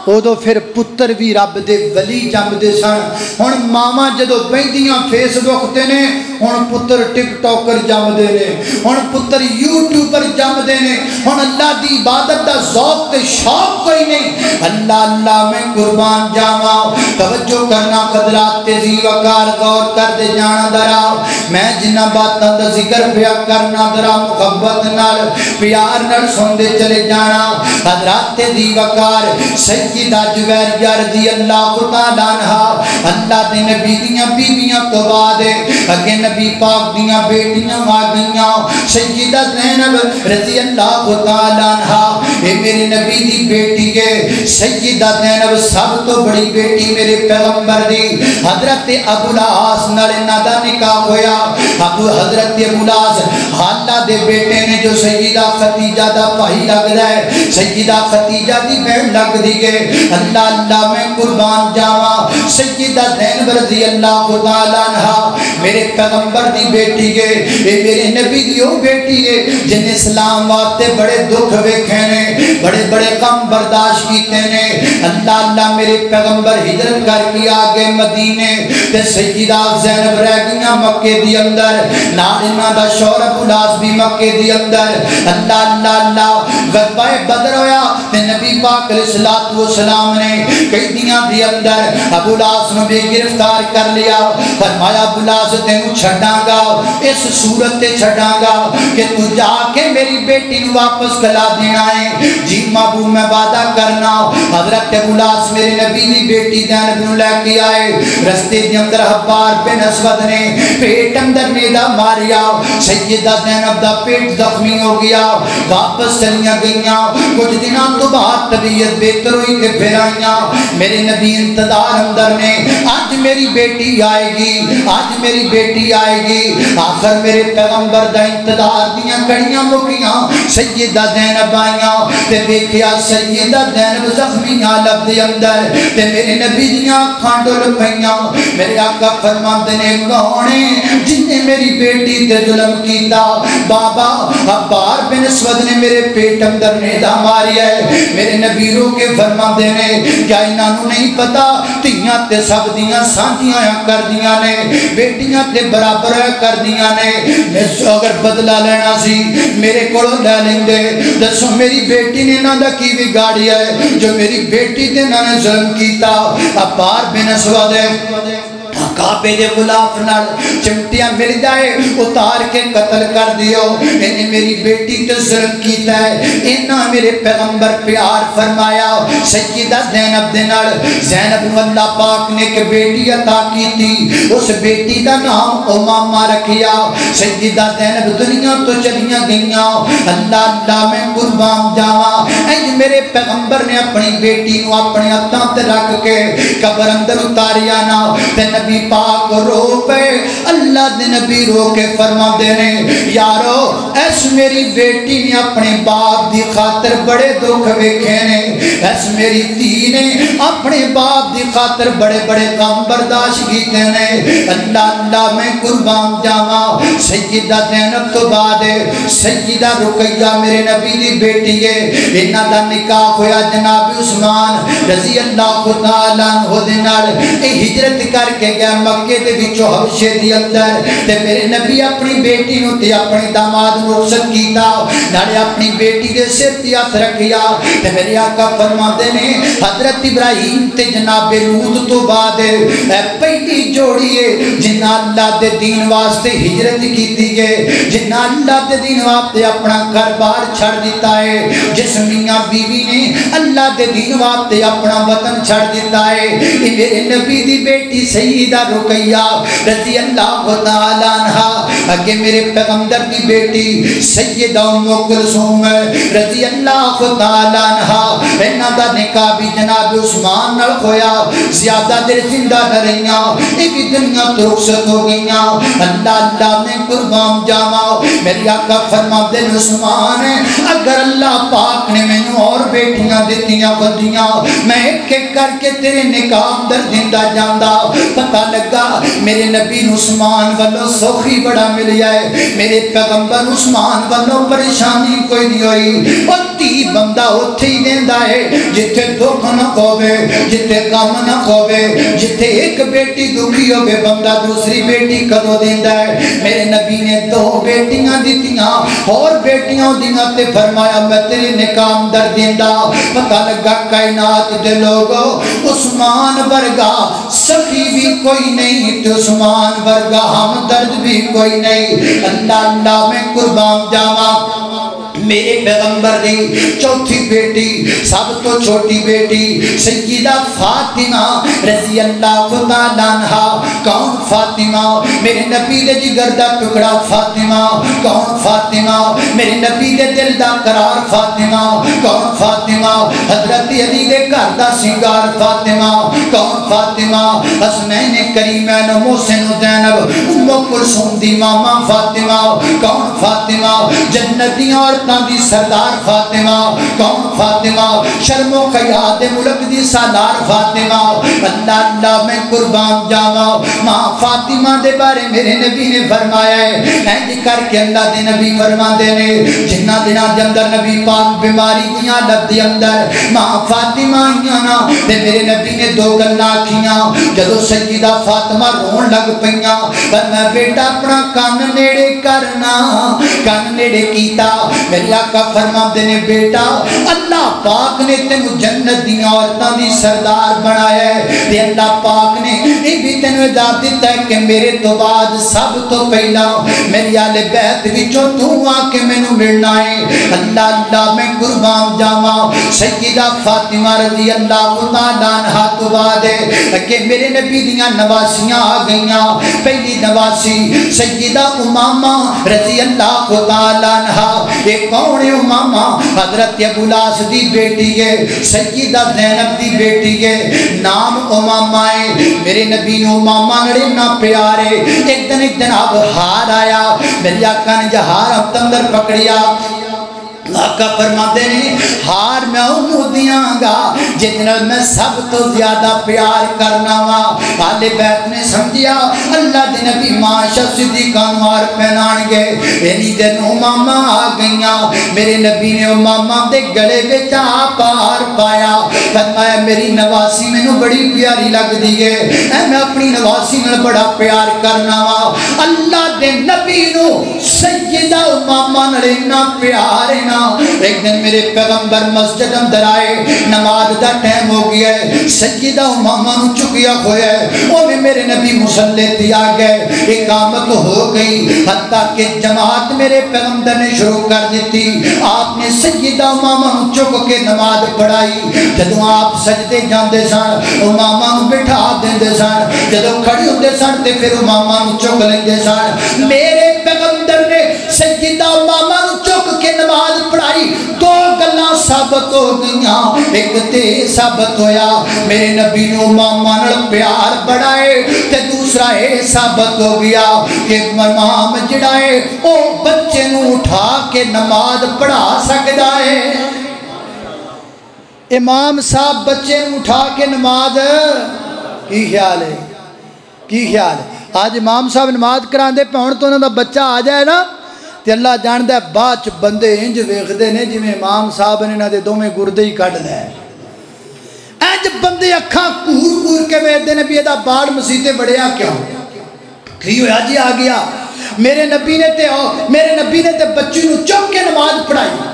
ادو پھر پتر بھی رب دے ولی جمدے سن، ہن ماما جدو بیندیاں فیس بک تے نے، ہن پتر ٹک ٹاکر جمدے نے، ہن پتر یوٹیوبر جمدے نے، ہن اللہ دی عبادت دا ذوق تے شوق کوئی نہیں، اللہ اللہ میں قربان جاواں، توجہ کرنا قدرات تیزی وقار غور کر دے جانا درا، میں جنہ باتاں دا ذکر پیا کرنا ذرا محبت نال پیار نال سندے چلے جانا. حضرات ذی وقار سیدہ جویریہ رضی اللہ تعالیٰ عنہا اللہ دے نبی دیاں بیویاں تو بعد اگے نبی پاک دیاں بیٹیاں آ گئیاں. سیدہ زینب رضی اللہ تعالیٰ عنہا اے میرے نبی دی بیٹی ہے. سیدہ زینب سب تو بڑی بیٹی میرے پیغمبر دی. حضرت ابو العاص نال انہاں دا نکاح ہویا. حضرت ابو العاص حالہ دے بیٹے نے جو سیدہ خدیجہ دا بھائی لگدا ہے, سیدہ خدیجہ دی بہن لگ دی ہے. اللہ اللہ میں قربان جاواں سیدہ زینب رضی اللہ تعالیٰ عنہا میرے پیغمبر دی بیٹی ہے. اے میرے نبی دی او بیٹی ہے جن اسلام واسطے بڑے دکھ ویکھے نے, بڑے بڑے غم برداشت کیتے نے. اللہ اللہ میرے پیغمبر ہجرت کر کے آگے مدینے تے سیدہ زینب رہ گئیاں مکے دی اندر, نال انہاں دا شوہر ابو العاص بھی مکے دی اندر. اللہ اللہ اللہ غزوہ بدر ہویا تے نبی پاک علیہ الصلوۃ والسلام نے قیدیاں دی اندر ابو العاص نو بھی گرفتار کر لیا. فرمایا ابو العاص تینوں چھڈاں گا, اس صورت تے چھڈاں گا کہ تو جا کے میری بیٹی نو واپس کلا دینا ہے. جی محبوب میں وعدہ کرنا. حضرت ابو العاص میرے نبی دی بیٹی زینب نو لے کے آئے. رستے دے اندر حبار بن اسود نے پیٹ اندر نیدا ماریا. سیدہ زینب دا پیٹ زخمی ہو گیا. واپس چلیاں گئیاں. کچھ دنوں تو بعد طبیعت بہتر ہوئی کہ پھر آئیاں. میرے نبی انتظار اندر نے آج میری بیٹی آئے گی, آج میری بیٹی آئے گی. آخر میرے پیغمبر دا انتظار دیاں کڑیاں مکیاں. سیدہ زینب آئیاں تے دیکھیا سیدہ زینب زخمی حالت دے اندر تے میرے نبی دیاں اکھاں ڈل پئیاں. میرے آقا فرماندے نے کون ہے جن نے میری بیٹی تے ظلم کیتا؟ بابا حبار بن اسود نے میرے پیٹ اندر نیدا ماریا ہے. میرے نبی رو کے فرماندے نے کیا انہاں نوں نہیں پتا تیاں تے سب دیاں سانجیاں کر دیاں نے, بیٹیاں تے برابر کر دیاں نے. اگر بدلہ لینا سی میرے کولوں لے لیندے. دسو میری بیٹی نے انہاں دا کی بگاڑیا ہے جو میری بیٹی تے انہاں نے ظلم کیتا؟ حبار بن اسود کعبے دے غلاف نال چمٹیاں مل جائے اتار کے قتل کر دیو. انہیں میری بیٹی تے ظلم کیتا ہے. انہاں میرے پیغمبر پیار فرمایا سیدہ زینب دے نال. زینب نو اللہ پاک نے ایک بیٹی عطا کیتی, اس بیٹی دا نام امامہ رکھیا. سیدہ زینب دنیا تو چلیاں گئیاں. اللہ اللہ میں قربان جاواں اج میرے پیغمبر نے اپنی بیٹی نو اپنے ہاتھاں تے رکھ کے قبر اندر اتاریا نا تے نبی پاک رو پے. اللہ دے نبی رو کے فرما دے نے یارو ایس میری بیٹی نے اپنے باپ دی خاطر بڑے دکھ ویکھے نے, ایس میری دھی نے اپنے باپ دی خاطر بڑے بڑے غم برداشت کیتے نے. اللہ اللہ میں قربان جاواں سیدہ زینب تو بعد سیدہ رقیہ میرے نبی دی بیٹی ہے. انہاں دا نکاح ہویا جناب عثمان رضی اللہ تعالیٰ عنہ دے نال. ہجرت کر کے گیا مکے دے وچوں حبشے دی اندر تے میرے نبی اپنی بیٹی نو تے اپنے داماد نو رخصت کیتا, نالے اپنی بیٹی دے سر تے ہاتھ رکھیا تے میرے آقا فرماندے نے حضرت ابراہیم تے جناب لوط تو بعد پہلی جوڑی ہے جنہاں اللہ دے دین واسطے ہجرت کیتی ہے, جنہاں اللہ دے دین واسطے اپنا گھر بار چھڑ دیتا ہے. جس میاں بیوی نے اللہ دے دین واسطے اپنا وطن چھڑ دیتا ہے. میرے نبی دی بیٹی سیدہ رقیہ رضی اللہ تعالیٰ عنہا اگے میرے پیغمبر دی بیٹی سیدہ ام کلثوم رضی اللہ تعالیٰ عنہا. انہاں دا نکاح بھی جناب عثمان نال ہویا. زیادہ دیر زندہ نہ رہیاں, ایک دنیا تو رخصت ہو گئیاں. اللہ اللہ میں قربان جاواں میری آقا فرماندے نے عثمان اگر اللہ پاک نے مینوں اور بیٹیاں دتیاں بندیاں میں ایک ایک کر کے تیرے نکاح اندر زندہ جاندا. پتہ لگا میرے نبی عثمان والوں سوکھی بڑا ملیا ہے, میرے پیغمبر عثمان والوں پریشانی کوئی نہیں ہوئی. اور تی بندہ اتھے ہی دیندا ہے جتھے دکھ نہ ہوے, جتھے غم نہ ہوے, جتھے ایک بیٹی دکھی ہوے بندہ دوسری بیٹی کدوں دیندا ہے. میرے نبی نے 2 بیٹیاں دتیاں اور بیٹیاں دیاں تے فرمایا میں تیرے نکاح اندر دیندا. پتہ لگا کائنات دے لوگو عثمان ورگا سخی بھی کوئی نہیں تو عثمان ورگا ہمدرد بھی کوئی نہیں اللہ اللہ میں قربان جاواں میرے پیغمبر دی چوتھی بیٹی سب تو چھوٹی بیٹی سیدہ فاطمہ رضی اللہ تعالیٰ عنہا کون فاطمہ میرے نبی دے جگر دا ٹکڑا فاطمہ کون فاطمہ میرے نبی دے دل دا قرار فاطمہ کون فاطمہ حضرت علی دے گھر دا سنگار فاطمہ کون فاطمہ حسنین کریمین محسن زینب ام کلثوم دی ماما فاطمہ کون فاطمہ جنتیاں اور دی سردار فاطمہ کون فاطمہ شرم و خیال دے ملک دی سالار فاطمہ اللہ اللہ میں قربان جاواں ماں فاطمہ دے بارے میرے نبی نے فرمایا ہے اینج کر کے اللہ دے نبی فرماندے نے جنہ دنوں دے اندر نبی پاک بیماری دیاں لب دے اندر ماں فاطمہ آئیاں نا تے میرے نبی نے دو گلاں آکھیاں جدوں سیدہ فاطمہ رون لگ پیاں فرمایا بیٹا اپنا کان نیڑے کرنا کان نیڑے کیتا میری آقا فرما دینے بیٹا اللہ پاک نے تینو جنت دی عورتاں دی سردار بنایا ہے تے اللہ پاک نے یہ بھی تینو اجازت دیتا ہے کہ میرے تو بعد سب تو پہلا میری آل بیت وچوں تو آ کے مینوں ملنا ہے اللہ اللہ میں قربان جاواں سیدہ فاطمہ رضی اللہ تعالیٰ عنہا تو بعد کہ میرے نبی دیاں نواسیاں آ گئیاں پہلی نواسی سیدہ امامہ رضی اللہ تعالیٰ عنہا ایک کون ہے امامہ حضرت ابولاس دی بیٹی ہے سیدہ زینب دی بیٹی ہے نام امامہ ہے میرے نبی نے امامہ نڑے نہ پیارے ایک دن جناب ہار آیا میری آقا نے جہار اب تندر پکڑیا آقا فرماتے ہیں ہار میں انہوں دیاں گا جتنا میں سب تو زیادہ پیار کرنا وا آل بیت نے سمجھیا اللہ دے نبی معاشہ صدیقہ نوار پہنان گئے اینی دن امامہ آ گئیاں میرے نبی نے امامہ دے گلے بیچا پار پایا فرمایا میری نواسی میں نو بڑی پیاری لگ دیئے میں اپنی نواسی میں بڑا پیار کرنا وا اللہ دے نبی نو سیدہ امامہ نڑینا پیارے نا ایک دن میرے پیغمبر مسجد اندر آئے نماز دا ٹائم ہو گیا ہے سیدہ امامہ نو چکیا ہویا ہے وہ بھی میرے نبی مسلح دیا گئے اقامت ہو گئی حتیٰ کہ جماعت میرے پیغمبر نے شروع کر دیتی آپ نے سیدہ امامہ نو چک کے نماز پڑھائی جدوں آپ سجدے جاندے سن امامہ نو بٹھا دیندے سن جدوں کھڑی ہوندے سن تے پھر امامہ نو چک لیندے سن میرے پیغمبر نے سیدہ امامہ نو چک کے نماز پڑھائی دو گلاں ثابت ہو گئیاں ایک تے ثابت ہویا میرے نبی نے امامہ نال پیار بڑھائے تے دوسرا اے ثابت ہو گیا کہ امام جڑا ہے او بچے نو اٹھا کے نماز پڑھا سکدا ہے امام صاحب بچے نو اٹھا کے نماز کی خیال ہے کی خیال ہے آج امام صاحب نماز کران دے پہن تو انہاں دا بچہ آ جائے نا تے اللہ جاندہ ہے باچ بندے انج ویکھدے نے جویں امام صاحب نے نہ دے دوویں گردے ہی کڈ دے انج بندے اکھاں کور کور کے ویکھدے نے بھی ادا باڑ مسیتے بڑیا کیوں کی ہویا جی آ گیا میرے نبی نے تے بچی نو چک کے نماز پڑھائی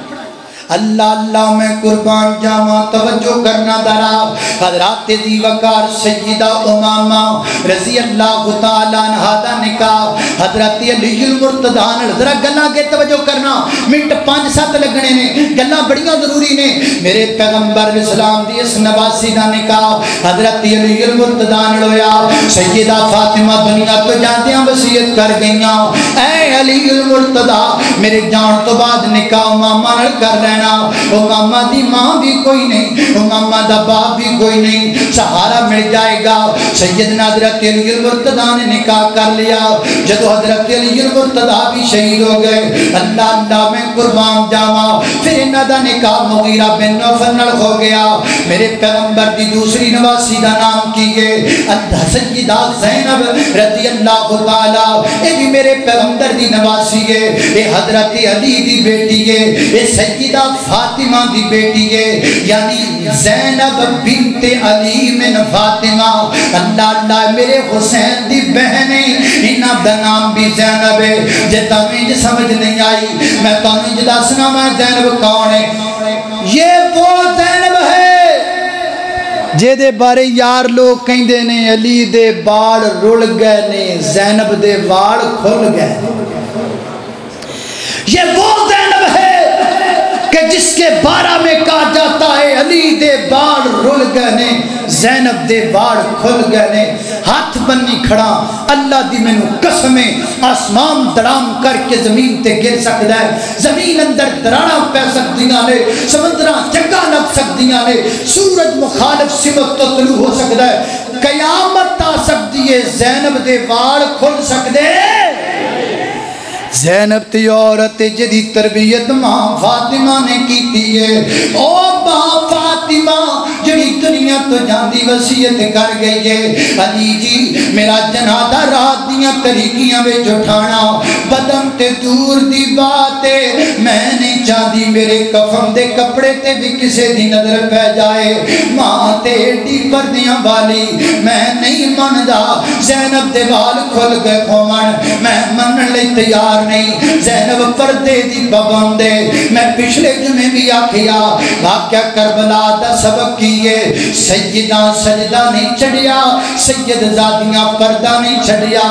اللہ اللہ میں قربان جاواں توجہ کرنا درا حضرات ذی وقار سیدہ امامہ رضی اللہ تعالیٰ عنہا دا نکاح حضرت علی المرتضیٰ نے ذرا گلاں کے توجہ کرنا منٹ 5-7 لگنے نے گلاں بڑیاں ضروری نے میرے پیغمبر اسلام دی اس نواسی دا نکاح حضرت علی المرتضیٰ نے ہویا سیدہ فاطمہ دنیا تو جاندیاں وصیت کر گئیاں اے علی المرتضیٰ میرے جان تو بعد نکاح امامہ نال کر رہے امامہ دی ماں بھی کوئی نہیں امامہ دا باپ بھی کوئی نہیں سہارا مل جائے گا سیدنا حضرت علی المرتضیٰ نے نکاح کر لیا جدو حضرت علی المرتضیٰ بھی شہید ہو گئے اللہ اللہ میں قربان جاواں پھر انہاں دا نکاح مغیرہ بن نوفل نال ہو گیا میرے پیغمبر دی دوسری نواسی دا نام کی گئے سیدہ زینب رضی اللہ تعالی یہ بھی میرے پیغمبر دی نواسی ہے یہ حضرت علی دی بیٹی ہے یہ سیدہ فاطمہ دی بیٹی ہے یعنی زینب بنت علی من فاطمہ اللہ اللہ میرے حسین دی بہنیں انہاں دا نام بھی زینب ہے جتا میں سمجھ نہیں آئی میں تمہیں دسنا میں زینب کون ہے یہ وہ زینب ہے جے دے بارے یار لوگ کہندے نے علی دے بال رل گئے نے زینب دے وال کھل گئے. یہ وہ زینب ہے کہ جس کے بارے میں کہا جاتا ہے علی دے بال رل گئے نے زینب دے بال کھل گئے نے. ہاتھ بنی کھڑا اللہ دی مینوں قسم ہے آسمان درام کر کے زمین تے گر سکدا ہے, زمین اندر دراڑاں پہ سکدیاں نے, سمندراں چنگا لگ سکدیاں نے, سورج مخالف سمت تو طلوع ہو سکدا ہے, قیامت آ سکدی ہے زینب دے بال کھل سکدے. زینب تی عورت جدی تربیت ماں فاطمہ نے کیتی ہے. او ماں فاطمہ جڑی دنیا تو جاندی وصیت کر گئی ہے علی جی میرا جنازہ رات دیاں طریقیاں وچ اٹھانا بدن تے دور دی بات ہے, میں نہیں چاہتی میرے کفن دے کپڑے تے بھی کسے دی نظر پہ جائے. ماں تے ایڈی پردیاں والی میں نہیں مندا زینب دے وال کھل گئے کھومن میں منن لئی تیار نہیں. زینب پردے دی پابند ہے. میں پچھلے جمعے بھی آکھیا واقعہ کربلا دا سبق کیے سیدہ سجدہ نہیں چڑھیا سید زادیاں پردہ نہیں چڑھیا.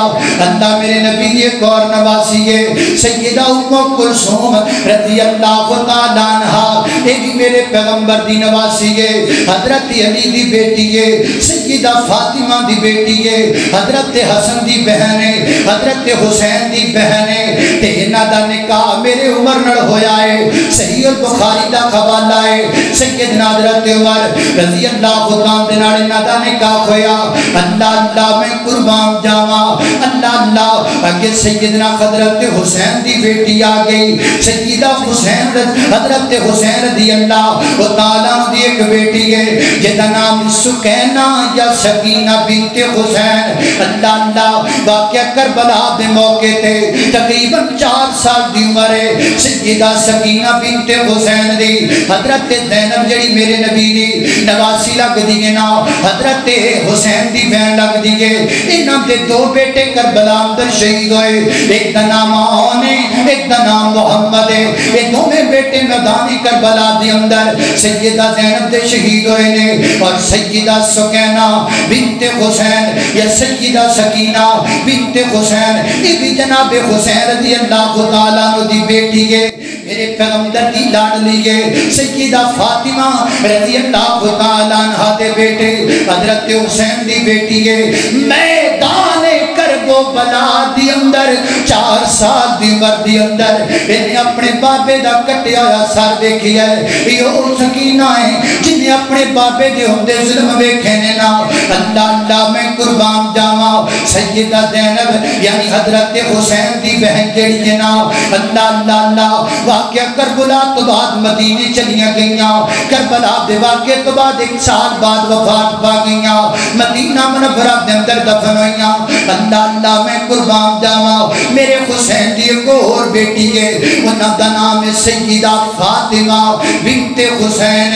اللہ میرے نبی دی ایک اور نواسی ہے سیدہ ام کلثوم رضی اللہ تعالیٰ عنہا, یہ بھی میرے پیغمبر دی نواسی ہے. حضرت علی دی بیٹی ہے, سیدہ فاطمہ دی بیٹی ہے, حضرت حسن دی بہن ہے, حضرت حسین دی بہن ہے. تے انہاں دا نکاح میرے عمر نال ہویا ہے. صحیح البخاری دا حوالہ ہے سیدنا حضرت عمر رضی اللہ تعالیٰ عنہ انہاں دا نکاح ہویا. اللہ اللہ میں قربان جاواں اللہ اللہ. اگے سیدنا حضرت حسین دی بیٹی آ گئی سیدہ حسین حضرت حسین رضی اللہ تعالیٰ عنہ دی ایک بیٹی ہے جدا نام سکینہ یا سکینہ بنت حسین. اللہ اللہ واقعہ کربلا دے موقع تے تقریباً 4 سال دی عمر ہے سیدہ سکینہ بنت حسین دی حضرت زینب جڑی میرے نبی دی نواسی لگ دی ہے نا حضرت حسین دی بہن لگ دی ہے. انہاں دے 2 بیٹے کربلا اندر شہید ہوئے, ایک دا نام آن ہے ایک دا نام محمد ہے. یہ دونوں بیٹے میدان کربلا دے اندر سیدہ زینب دے شہید ہوئے نے اور سیدہ سکینہ بنت حسین یا سیدہ سکینہ بنت حسین یہ بھی جناب حسین رضی اللہ تعالیٰ عنہ دی بیٹی ہے. میرے پیغمبر دی لاڈلی ہے سیدہ فاطمہ رضی اللہ تعالیٰ عنہ دے بیٹے حضرت حسین دی بیٹی ہے. میدان کرب و بلا دی اندر 4 سال دی عمر دی اندر انہیں اپنے بابے دا کٹیا ہویا سر دیکھیا ہے. یہ سکینہ ہے جنہیں اپنے بابے دے ہوندے ظلم ویکھے نے نا. اللہ اللہ میں قربان جاواں سیدہ زینب یعنی حضرت حسین دی بہن جڑی ہے نا اللہ اللہ اللہ واقعہ کربلا تو بعد مدینے چلیاں گئیاں. کربلا دے واقعے تو بعد 1 سال بعد وفات پا گئیاں مدینہ منورہ دے اندر دفن ہوئیاں. اللہ اللہ میں قربان جاواں میرے حسین دی ایک اور بیٹی ہے انہاں دا نام ہے سیدہ فاطمہ بنت حسین.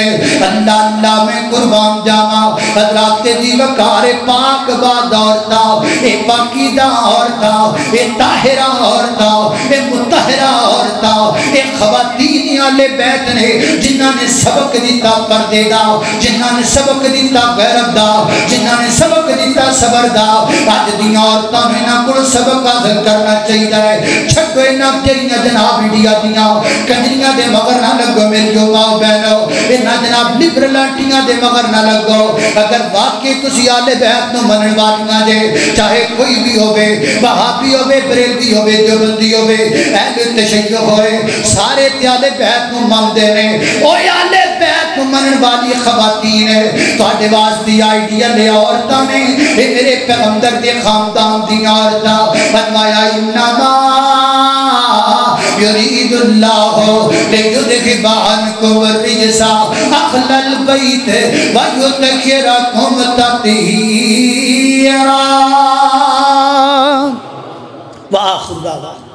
اللہ اللہ میں قربان جاواں حضرات دی وقار پاک باد عورتاں اے پاکیزہ عورتاں اے طاہرہ عورتاں اے مطہرہ عورتاں اے خواتین اہل بیت نے جنہاں نے سبق دیتا پردے دا, جنہاں نے سبق دیتا غیرت دا, جنہاں نے سبق دیتا صبر دا. اج دی عورتاں نے نہ کوئی سبق حاصل کرنا چاہیے ہے. چھڈو انہاں جڑیاں جناب انڈیا دیاں کنجریاں دے مگر نہ لگو میری ماں بہنو, انہاں جناب لبرل آنٹیاں دے مگر نہ لگو. اگر واقعی تسی اہل بیت نو منن والیاں جے چاہے کوئی بھی ہوے وہابی ہوے بریلوی ہوے دیوبندی ہوے اہل تشیع ہوئے سارے اہل بیت نو مندے نے. او اہل بیت نو منن والی خواتین ہے تواڈے واسطے آئیڈیا لے عورتاں نے اے میرے پیغمبر دے خاندان دی عورتاں فرمایا انما یرید اللہ لیذھب عنکم الرجس اہل البیت ویطہرکم تطہیرا. وآخر دعوانا